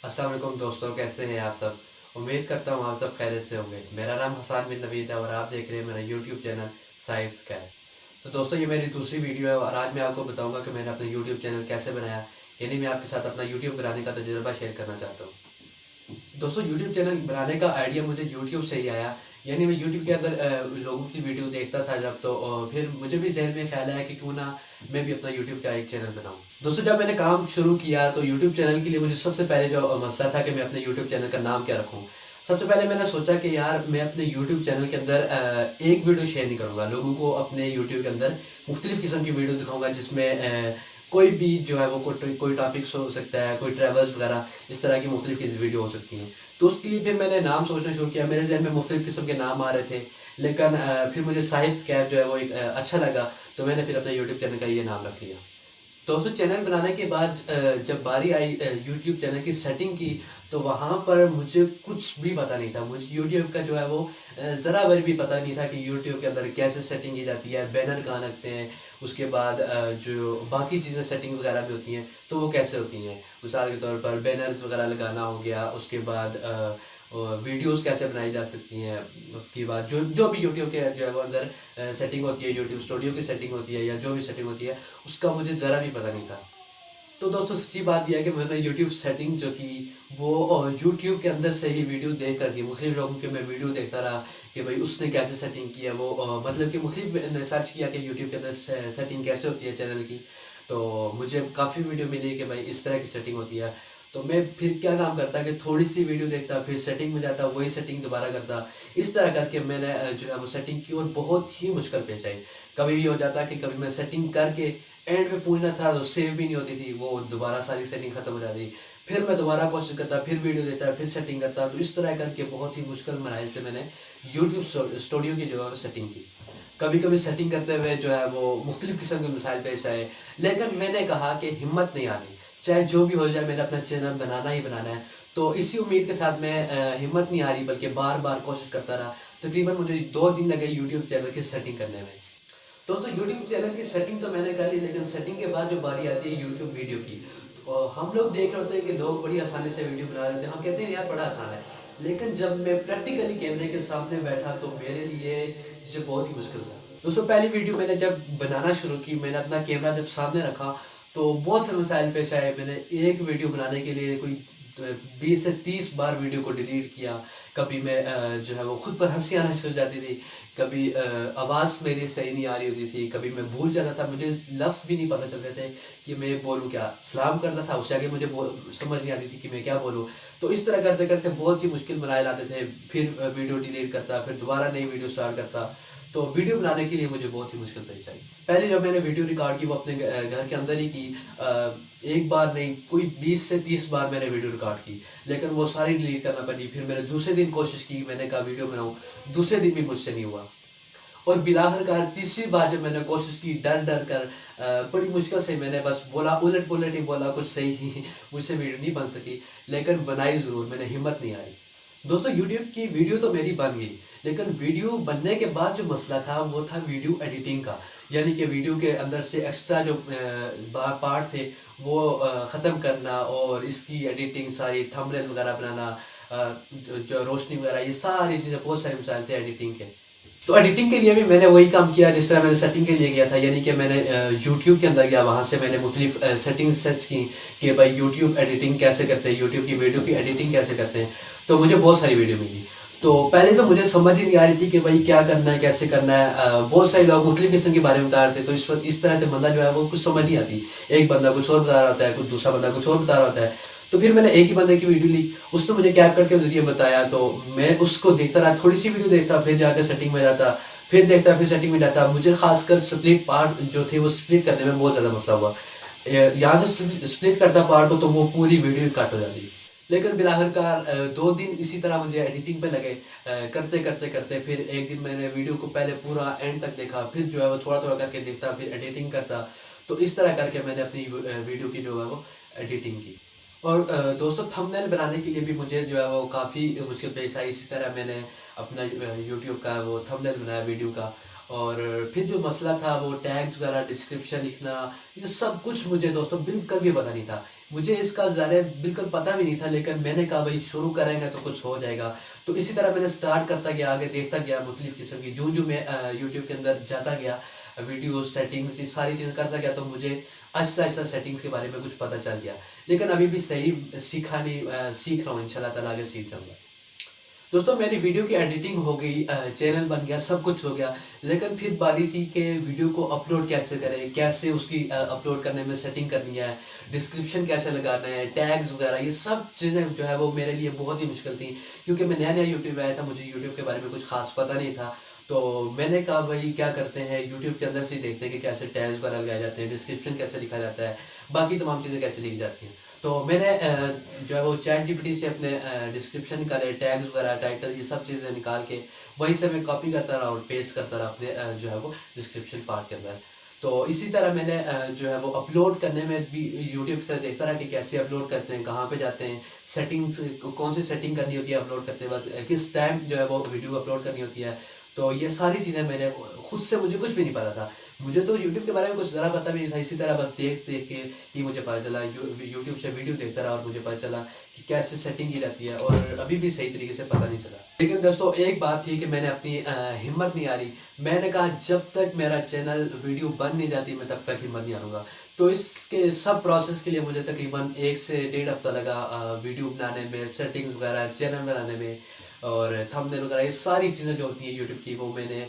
अस्सलाम वालेकुम दोस्तों, कैसे हैं आप सब। उम्मीद करता हूँ आप सब खैरियत से होंगे। मेरा नाम हसान बिन नवीद है और आप देख रहे हैं मेरा यूट्यूब चैनल साहिब स्कैर। तो दोस्तों, ये मेरी दूसरी वीडियो है और आज मैं आपको बताऊंगा कि मैंने अपना यूट्यूब चैनल कैसे बनाया, यानी मैं आपके साथ अपना यूट्यूब बनाने का तजुर्बा शेयर करना चाहता हूँ। दोस्तों, यूट्यूब चैनल बनाने का आइडिया मुझे यूट्यूब से ही आया। यानी मैं यूट्यूब के अंदर लोगों की वीडियो देखता था जब, तो फिर मुझे भी जहन में ख्याल आया कि क्यों ना मैं भी अपना यूट्यूब का एक चैनल बनाऊं। दोस्तों, जब मैंने काम शुरू किया तो यूट्यूब चैनल के लिए मुझे सबसे पहले जो मसला था कि मैं अपने यूट्यूब चैनल का नाम क्या रखूं। सबसे पहले मैंने सोचा कि यार मैं अपने यूट्यूब चैनल के अंदर एक वीडियो शेयर नहीं करूंगा, लोगों को अपने यूट्यूब के अंदर मुख्तलिफ किस्म की वीडियो दिखाऊंगा जिसमें कोई भी जो है वो कोई टॉपिक्स हो सकता है, कोई ट्रैवल्स वगैरह, इस तरह की मुख्तलिफ वीडियो हो सकती हैं। तो उसके लिए फिर मैंने नाम सोचना शुरू किया। मेरे जहन में मुख्तलिफ किस्म के नाम आ रहे थे, लेकिन फिर मुझे साहिब स्कैर जो है वो एक अच्छा लगा, तो मैंने फिर अपने यूट्यूब चैनल का ये नाम रख लिया। दोस्तों, चैनल बनाने के बाद जब बारी आई यूट्यूब चैनल की सेटिंग की, तो वहाँ पर मुझे कुछ भी पता नहीं था। मुझे यूट्यूब का जो है वो ज़रा भर भी पता नहीं था कि यूट्यूब के अंदर कैसे सेटिंग की जाती है, बैनर कहाँ लगते हैं, उसके बाद जो बाकी चीज़ें सेटिंग वगैरह भी होती हैं तो वो कैसे होती हैं। मिसाल के तौर पर बैनर्स वगैरह लगाना हो गया, उसके बाद वीडियोस कैसे बनाई जा सकती हैं, उसके बाद जो जो भी यूट्यूब के जो है वो अंदर सेटिंग होती है, यूट्यूब स्टूडियो की सेटिंग होती है या जो भी सेटिंग होती है, उसका मुझे ज़रा भी पता नहीं था। तो दोस्तों, सच्ची बात यह है कि मैंने यूट्यूब सेटिंग जो की वो यूट्यूब के अंदर से ही वीडियो देख कर की, मुस्लिम लोगों के मैं वीडियो देखता रहा कि भाई उसने कैसे सेटिंग की है। वो मतलब कि मुख्तलिफ मैंने सर्च किया कि यूट्यूब के अंदर सेटिंग कैसे होती है चैनल की, तो मुझे काफ़ी वीडियो मिली कि भाई इस तरह की सेटिंग होती है। तो मैं फिर क्या काम करता कि थोड़ी सी वीडियो देखता, फिर सेटिंग में जाता, वही सेटिंग दोबारा करता। इस तरह करके मैंने जो है वो सेटिंग की और बहुत ही मुश्किल पेश आई। कभी भी हो जाता कि कभी मैं सेटिंग करके एंड पे पूछना था तो सेव भी नहीं होती थी, वो दोबारा सारी सेटिंग खत्म हो जाती। फिर मैं दोबारा कोशिश करता, फिर वीडियो देता, फिर सेटिंग करता। तो इस तरह करके बहुत ही मुश्किल मराहल से मैंने यूट्यूब स्टूडियो की जो है सेटिंग की। कभी कभी सेटिंग करते हुए जो है वो मुख्तलिफ किस्म के मसाइल पेश आए, लेकिन मैंने कहा कि हिम्मत नहीं आनी, चाहे जो भी हो जाए मैंने अपना चैनल बनाना ही बनाना है। तो इसी उम्मीद के साथ मैं हिम्मत नहीं हारी, बल्कि बार बार कोशिश करता रहा। तकरीबन मुझे 2 दिन लगे यूट्यूब चैनल की सेटिंग करने में। तो यूट्यूब चैनल की सेटिंग तो मैंने कर ली, लेकिन सेटिंग के बाद जो बारी आती है यूट्यूब वीडियो की, तो हम लोग देख रहे होते हैं कि लोग बड़ी आसानी से वीडियो बना रहे होते हैं, हम कहते हैं यार बड़ा आसान है। लेकिन जब मैं प्रैक्टिकली कैमरे के सामने बैठा तो मेरे लिए इसे बहुत ही मुश्किल था। दोस्तों, पहली वीडियो मैंने जब बनाना शुरू की, मैंने अपना कैमरा जब सामने रखा तो बहुत से मसाइल पेश आए। मैंने एक वीडियो बनाने के लिए कोई 20 से 30 बार वीडियो को डिलीट किया। कभी मैं जो है वो खुद पर हंसी आना शुरू हो जाती थी, कभी आवाज़ मेरी सही नहीं आ रही होती थी, कभी मैं भूल जाता था, मुझे लफ्ज़ भी नहीं पता चलते थे कि मैं बोलूँ क्या। सलाम करता था, उससे आगे मुझे समझ नहीं आती थी कि मैं क्या बोलूँ। तो इस तरह करते करते बहुत ही मुश्किल मराहल आते थे। फिर वीडियो डिलीट करता, फिर दोबारा नई वीडियो स्टार्ट करता। तो वीडियो बनाने के लिए मुझे बहुत ही मुश्किल पेश आई। पहले जब मैंने वीडियो रिकॉर्ड की वो अपने घर के अंदर ही की। एक बार नहीं, कोई 20 से 30 बार मैंने वीडियो रिकॉर्ड की, लेकिन वो सारी डिलीट करना पड़ी। फिर मैंने दूसरे दिन कोशिश की, मैंने कहा वीडियो बनाऊँ, दूसरे दिन भी मुझसे नहीं हुआ। और बिलाखिरकार तीसरी बार जब मैंने कोशिश की, डर डर कर बड़ी मुश्किल से मैंने बस बोला, उलट पुलट ही बोला, कुछ सही ही मुझसे वीडियो नहीं बन सकी, लेकिन बनाई ज़रूर, मैंने हिम्मत नहीं हारी। दोस्तों, यूट्यूब की वीडियो तो मेरी बन गई, लेकिन वीडियो बनने के बाद जो मसला था वो था वीडियो एडिटिंग का। यानी कि वीडियो के अंदर से एक्स्ट्रा जो पार्ट थे वो ख़त्म करना, और इसकी एडिटिंग सारी थंबनेल वगैरह बनाना, जो रोशनी वगैरह, ये सारी चीज़ें, बहुत सारे मसाइल थे एडिटिंग के। तो एडिटिंग के लिए भी मैंने वही काम किया जिस तरह मैंने सेटिंग के लिए किया था। यानी कि मैंने यूट्यूब के अंदर गया, वहाँ से मैंने मुख्तलिफ सेटिंग्स सर्च की कि भाई यूट्यूब एडिटिंग कैसे करते हैं, यूट्यूब की वीडियो की एडिटिंग कैसे करते हैं। तो मुझे बहुत सारी वीडियो मिली। तो पहले तो मुझे समझ ही नहीं आ रही थी कि भाई क्या करना है, कैसे करना है। बहुत सारे लोग मुख्तलिफ किस्म के बारे में बता रहे थे, तो इस वक्त इस तरह से बंदा जो है वो कुछ समझ नहीं आती। एक बंदा कुछ और बता रहा होता है, कुछ दूसरा बंदा कुछ और बता रहा होता है। तो फिर मैंने एक ही बंदे की वीडियो ली, उसने मुझे कैपकट के जरिए बताया, तो मैं उसको देखता रहा, थोड़ी सी वीडियो देखता, फिर जाकर सेटिंग में जाता, फिर देखता, फिर सेटिंग में जाता। मुझे खासकर स्प्लिट पार्ट जो थे वो स्प्लिट करने में बहुत ज़्यादा मसला हुआ। यहाँ से स्प्लिट करता पार्ट को तो वो पूरी वीडियो कट हो जाती। लेकिन बिलाखिरकार 2 दिन इसी तरह मुझे एडिटिंग पे लगे। करते करते करते फिर एक दिन मैंने वीडियो को पहले पूरा एंड तक देखा, फिर जो है वो थोड़ा थोड़ा करके देखता, फिर एडिटिंग करता। तो इस तरह करके मैंने अपनी वीडियो की जो है वो एडिटिंग की। और दोस्तों, थंबनेल बनाने के लिए भी मुझे जो है वो काफ़ी मुश्किल पेश आई। इसी तरह मैंने अपना यूट्यूब का वो थंबनेल बनाया वीडियो का, اور پھر جو مسئلہ تھا وہ ٹیگز وغیرہ ڈسکرپشن لکھنا، یہ سب کچھ مجھے دوستوں بالکل بھی پتہ نہیں تھا. مجھے اس کا ذرا بالکل پتہ بھی نہیں تھا، لیکن میں نے کہا بھائی شروع کریں گے تو کچھ ہو جائے گا. تو اسی طرح میں نے سٹارٹ کرتا گیا، آگے دیکھتا گیا مختلف قسم کی جو میں یوٹیوب کے اندر جاتا گیا، ویڈیوز سیٹنگز یہ ساری چیزیں کرتا گیا، تو مجھے آہستہ آہستہ سیٹنگز کے بارے میں کچھ پتہ چل گیا. لیکن ابھی بھی صحیح سیکھا نہیں، سیکھ رہا ہوں، انشاءاللہ تعالیٰ آگے سیکھ جاؤں گا. دوستوں میری ویڈیو کی ایڈیٹنگ ہو گئی، چینل بن گیا، سب کچھ ہو گیا، لیکن پھر باری تھی کہ ویڈیو کو اپلوڈ کیسے کریں، کیسے اس کی اپلوڈ کرنے میں سیٹنگ کرنی ہے، ڈسکرپشن کیسے لگانا ہے، ٹیگز وغیرہ، یہ سب چیزیں جو ہے وہ میرے لیے بہت ہی مشکل تھیں، کیونکہ میں نیا نیا یوٹیوب آیا تھا، مجھے یوٹیوب کے بارے میں کچھ خاص پتہ نہیں تھا. تو میں نے کہا بھائی کیا کرتے ہیں، یوٹیوب کے اندر سے دیکھتے ہیں کہ کیسے ٹیگز وغیرہ لگائے جاتے ہیں، ڈسکرپشن کیسے لکھا جاتا ہے، باقی تمام چیزیں کیسے لکھی جاتی ہیں. تو میں نے جو ہے وہ چیٹ جی پی ٹی سے اپنے ڈسکرپشن نکالے، ٹیگز وغیرہ، ٹائٹل، یہ سب چیزیں نکال کے وہیں سے میں کاپی کرتا رہا اور پیسٹ کرتا رہا اپنے جو ہے وہ ڈسکرپشن پارٹ کے اندر. تو اسی طرح میں نے جو ہے وہ اپلوڈ کرنے میں بھی یوٹیوب سے دیکھتا رہا کہ کیسے اپلوڈ کرتے ہیں، کہاں پہ جاتے ہیں، سیٹنگز کون سی سیٹنگ کرنی ہوتی ہے اپلوڈ کرتے وقت، کس ٹائم جو ہے وہ ویڈیو اپلوڈ کرنی ہوتی ہے. تو یہ ساری چیزیں میں نے خود سے، مجھے کچھ بھی نہیں پتا تھا، مجھے تو یوٹیوب کے بارے میں کچھ ذرا پتہ بھی نہیں تھا. اسی طرح بس دیکھ کے ہی مجھے پتہ چلا، یوٹیوب سے ویڈیو دیکھتا رہا اور مجھے پتہ چلا کہ کیسے سیٹنگ کی جاتی ہے، اور ابھی بھی صحیح طریقے سے پتہ نہیں چلا. لیکن دوستوں ایک بات تھی کہ میں نے اپنی ہمت نہیں ہاری. میں نے کہا جب تک میرا چینل ویڈیو بن نہیں جاتی میں تب تک ہمت نہیں ہاروں گا. تو اس کے سب پروسیس کے لیے مجھے تقریباً 1 سے 1.5 ہفتہ لگا، ویڈیو بنانے میں، سیٹنگز وغیرہ، چینل بنانے میں، اور تھمبنیل وغیرہ، یہ ساری چیزیں جو ہوتی ہیں یوٹیوب کی، وہ میں نے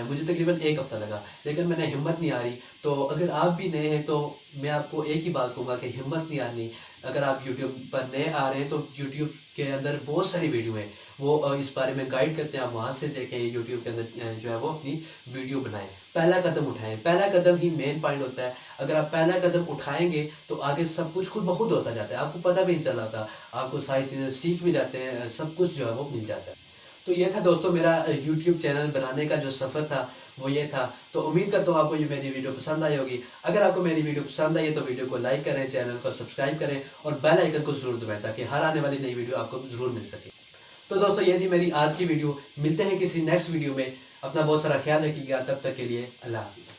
مجھے تقریباً 1 ہفتہ لگا. لیکن میں نے ہمت نہیں ہاری. تو اگر آپ بھی نئے ہیں تو میں آپ کو ایک ہی بات کہوں گا کہ ہمت نہیں ہارنی. اگر آپ یوٹیوب پر نئے آ رہے ہیں تو یوٹیوب کے اندر بہت ساری ویڈیو ہیں، وہ اس بارے میں گائیڈ کرتے ہیں، آپ وہاں سے دیکھیں، یوٹیوب کے اندر جو ہے وہ اپنی ویڈیو بنائیں، پہلا قدم اٹھائیں. پہلا قدم ہی مین پوائنٹ ہوتا ہے. اگر آپ پہلا قدم اٹھائیں گے تو آگے سب کچھ خود بخود ہوتا جاتا ہے، آپ کو پتہ بھی نہیں چل رہا تھا، آپ کو ساری چیزیں سیکھ بھی جاتے ہیں، سب کچھ جو ہے وہ مل جاتا ہے. تو یہ تھا دوستوں میرا یوٹیوب چینل بنانے کا جو سفر تھا وہ یہ تھا. تو امید کرتا ہوں آپ کو یہ میری ویڈیو پسند آئی ہوگی. اگر آپ کو میری ویڈیو پسند آئی ہے تو ویڈیو کو لائک کریں، چینل کو سبسکرائب کریں اور بیل آئیکن کو ضرور دبائیں تاکہ ہر آنے والی نئی ویڈیو آپ کو ضرور مل سکے. تو دوستوں یہ تھی میری آج کی ویڈیو. ملتے ہیں کسی نیکسٹ ویڈیو میں. اپنا بہت سارا خیال رکھیے گا. تب تک کے لیے اللہ حافظ.